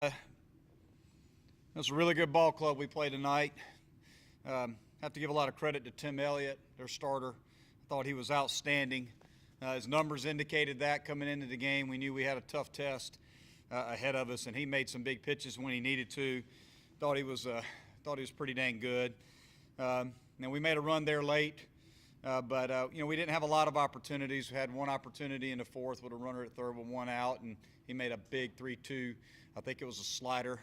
It was a really good ball club we played tonight. Have to give a lot of credit to Tim Elliott, their starter. I thought he was outstanding. His numbers indicated that coming into the game. We knew we had a tough test ahead of us, and he made some big pitches when he needed to. Thought he was pretty dang good. Now we made a run there late, but we didn't have a lot of opportunities. We had one opportunity in the fourth with a runner at third with one out, and he made a big 3-2. I think it was a slider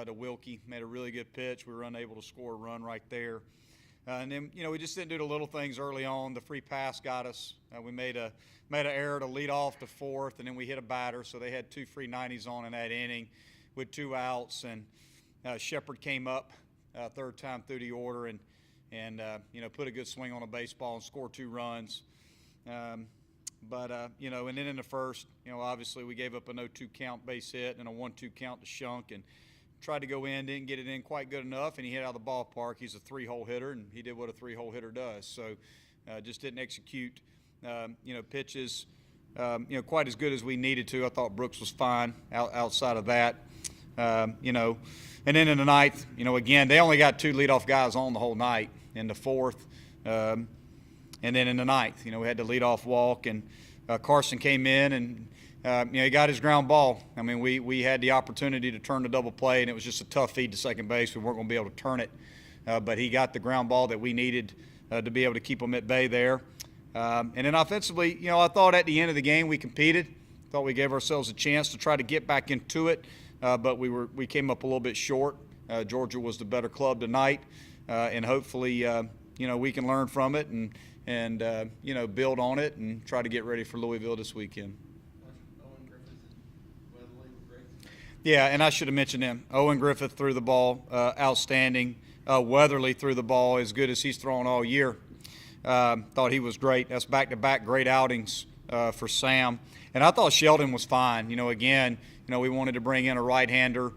to Wilkie. Made a really good pitch. We were unable to score a run right there. And then, we just didn't do the little things early on. The free pass got us. We made an error to lead off the fourth, and then we hit a batter. So they had two free 90s on in that inning with two outs. And Shepard came up third time through the order and put a good swing on a baseball and scored two runs. And then in the first, obviously we gave up a 0-2 count base hit and a 1-2 count to Shunk and tried to go in, didn't get it in quite good enough, and he hit out of the ballpark. He's a three-hole hitter, and he did what a three-hole hitter does. So just didn't execute, pitches, quite as good as we needed to. I thought Brooks was fine outside of that, And then in the ninth, again, they only got two leadoff guys on the whole night in the fourth. And then in the ninth, we had the leadoff walk, and Carson came in and he got his ground ball. I mean, we had the opportunity to turn the double play, and it was just a tough feed to second base. We weren't going to be able to turn it, but he got the ground ball that we needed to be able to keep him at bay there. And then offensively, I thought at the end of the game we competed. Thought we gave ourselves a chance to try to get back into it, but we came up a little bit short. Georgia was the better club tonight, and hopefully, we can learn from it and build on it and try to get ready for Louisville this weekend. Yeah, and I should have mentioned him. Owen Griffith threw the ball outstanding. Weatherly threw the ball as good as he's thrown all year. Thought he was great. That's back-to-back great outings for Sam. And I thought Sheldon was fine. Again, we wanted to bring in a right-hander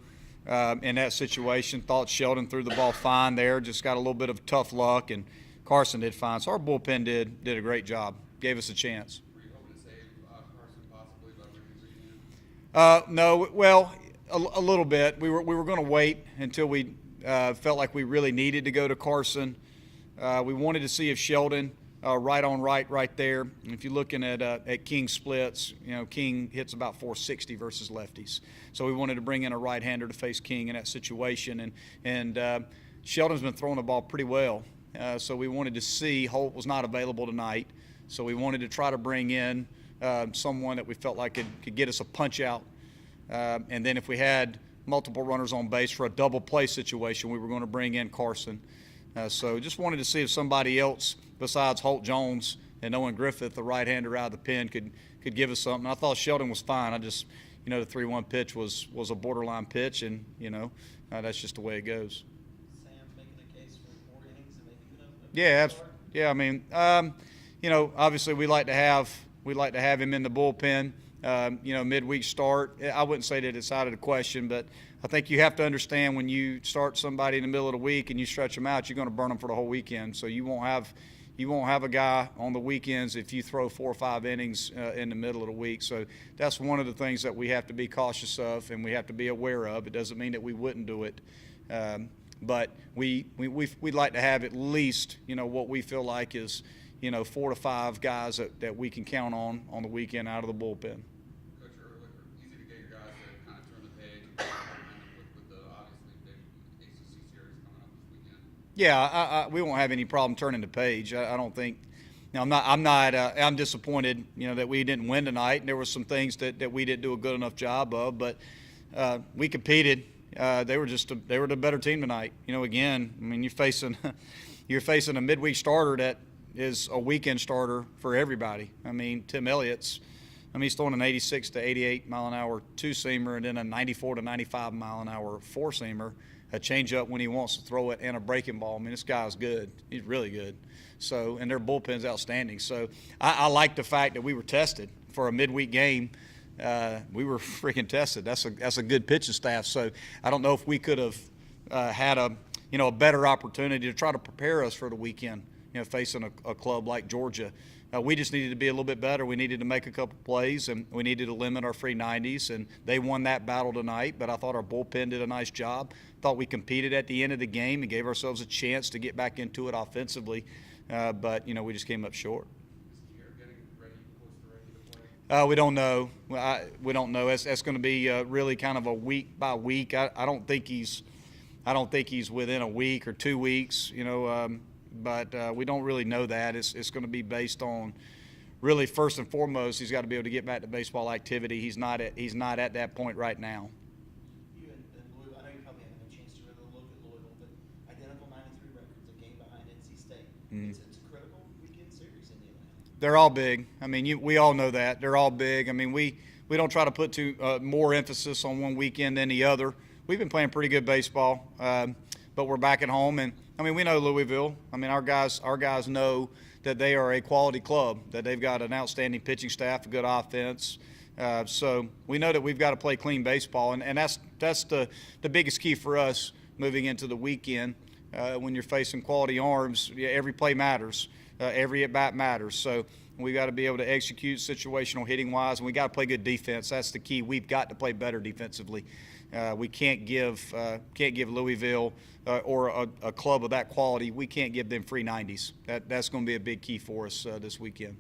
in that situation. Thought Sheldon threw the ball fine there. Just got a little bit of tough luck, and Carson did fine. So our bullpen did a great job. Gave us a chance. Were you hoping to save Carson possibly by bringing Green in? No, well, a little bit. We were going to wait until we felt like we really needed to go to Carson. We wanted to see if Sheldon right on right there. If you're looking at King's splits, King hits about 460 versus lefties. So we wanted to bring in a right-hander to face King in that situation, and Sheldon's been throwing the ball pretty well. So we wanted to see. Holt was not available tonight, so we wanted to try to bring in someone that we felt like could get us a punch out. And then if we had multiple runners on base for a double play situation, we were going to bring in Carson. So just wanted to see if somebody else besides Holt Jones and Owen Griffith, the right-hander out of the pen, could give us something. I thought Sheldon was fine. I just, the 3-1 pitch was a borderline pitch, and, that's just the way it goes. Sam making a case for 4 innings and maybe Yeah. I mean, obviously we like to have him in the bullpen. Midweek start. I wouldn't say that it's out of the question, but I think you have to understand when you start somebody in the middle of the week and you stretch them out, you're going to burn them for the whole weekend. So you won't have a guy on the weekends if you throw 4 or 5 innings in the middle of the week. So that's one of the things that we have to be cautious of and we have to be aware of. It doesn't mean that we wouldn't do it, but we'd like to have at least what we feel like is 4 to 5 guys that we can count on the weekend out of the bullpen. Coach, easy to get your guys to kind of turn the page and with the obviously big ACC series coming up this weekend. Yeah, we won't have any problem turning the page. I don't think. I'm disappointed. That we didn't win tonight, and there were some things that we didn't do a good enough job of. But we competed. They were the better team tonight. Again, I mean, you're facing a midweek starter that is a weekend starter for everybody. I mean, Tim Elliott's. He's throwing an 86 to 88 mile an hour two-seamer and then a 94 to 95 mile an hour four-seamer, a changeup when he wants to throw it, and a breaking ball. I mean, this guy's good. He's really good. So, and their bullpen's outstanding. So, I like the fact that we were tested for a midweek game. We were freaking tested. That's a good pitching staff. So, I don't know if we could have had a better opportunity to try to prepare us for the weekend. Facing a club like Georgia We just needed to be a little bit better. We needed to make a couple plays, and we needed to limit our free 90s, and they won that battle tonight. But I thought our bullpen did a nice job. Thought we competed at the end of the game and gave ourselves a chance to get back into it offensively. But, we just came up short. We don't know. We don't know. That's going to be really kind of a week by week. I don't think he's within a week or 2 weeks. But we don't really know that. It's going to be based on really first and foremost. He's got to be able to get back to baseball activity. He's not at that point right now. You and Louisville, I know you probably haven't had a chance to really look at Louisville, but identical 93 records, a game behind NC State. It's a critical weekend series in the Atlantic. They're all big. I mean, we all know that. They're all big. I mean, we don't try to put more emphasis on one weekend than the other. We've been playing pretty good baseball, but we're back at home, and I mean, we know Louisville. I mean, our guys know that they are a quality club, that they've got an outstanding pitching staff, a good offense. So we know that we've got to play clean baseball, and that's the biggest key for us moving into the weekend. When you're facing quality arms, every play matters, every at-bat matters. So we got to be able to execute situational hitting wise, and we got to play good defense. That's the key. We've got to play better defensively. We can't give Louisville or a club of that quality. We can't give them free 90s. That's going to be a big key for us this weekend.